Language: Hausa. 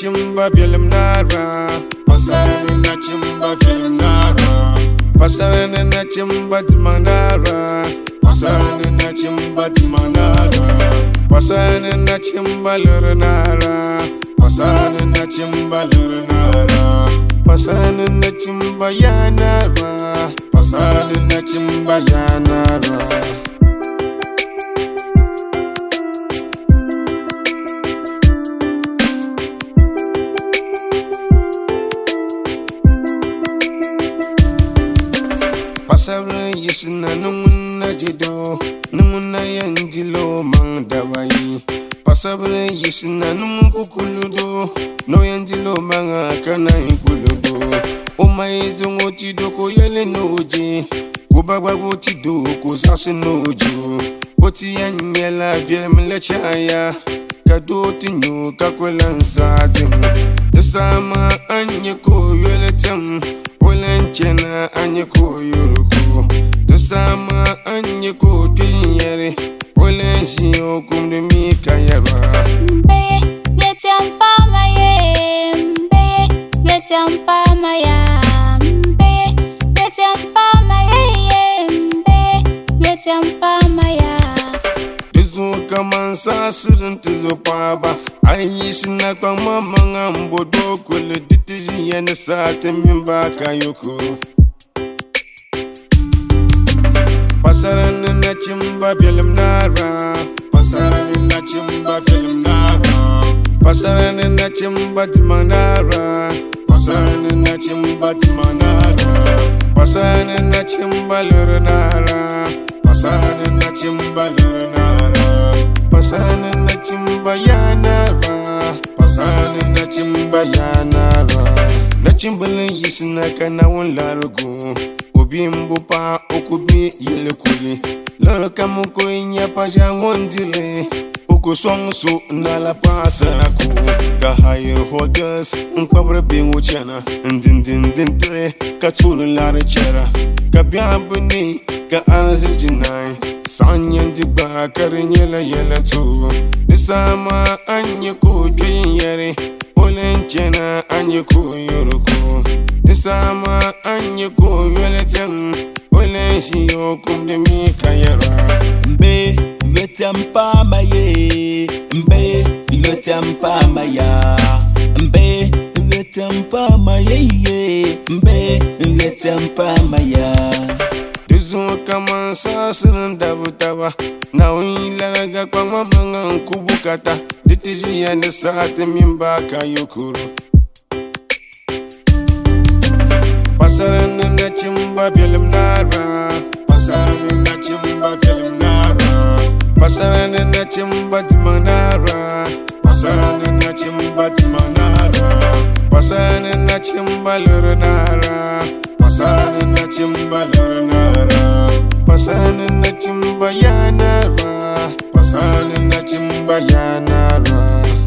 chimba film nara. Pasarana na chimba film nara. Pasarana na chimba timanara. Pasarana na chimba timanara. Pasarana na chimba luranara. Pasarana na chimba luranara. Pasarana na chimba yanara. Pasarana na chimba yanara. Pasabra yisna numuna jido, numuna yanjilo mang dawayi. Pasabra yisna numukukuludo, no yanjilo manga kana ikuludo. Omaizo tido ko yele noji, kubagwa tido ko sase nojo. Oti yanyela vyemle chaya, kadoti nyo kakwelansa timu. Desama anye ko yele tem. Chena anyeko yuruku Dosama anyeko tuyere Olenshi okumde mika yara Mbe, letampa maye Mbe, letampa maya Mbe, letampa maye Mbe, letampa maya Dizu kamansa sirin tizu paba Ayi sina kwa mama ngambo dokule Ditiji yene sate mimba kayoko Pasarana na chimba film nara. Pasarana na chimba film nara. Pasarana na chimba timanara. Pasarana na chimba timanara. Pasarana na chimba luranara. Pasarana na chimba luranara. Pasarana na chimba yanara. Pasarana na chimba yanara. Na chimbale yisna kana won larugo. Bimbo pa okubi yele kuli loro kamuko inya paja wondile oko songso na la pasarako ka higher holders nkwabre bingo chana ndindindinte ka tulu la rechera ka biabuni ka anzijinai sanyendi ba karinyela yela tu disama anye ko yere olenchena anye ko yoroko Desama anyeko yeletem Olenshi okumde mika yara Mbe letampa maye Mbe letampa maya Mbe letampa maye Mbe letampa maya Dizu kamansa sirin dabutawa Na wila kwa mamanga nkubukata Ditiji ya nesate mimba kayokuru Pasarana na chimba film nara. Pasarana na chimba film nara. Pasarana na chimba timanara. Pasarana na chimba timanara. Pasarana na chimba luranara. Pasarana na chimba luranara. Pasarana na chimba yanara. Pasarana na chimba yanara.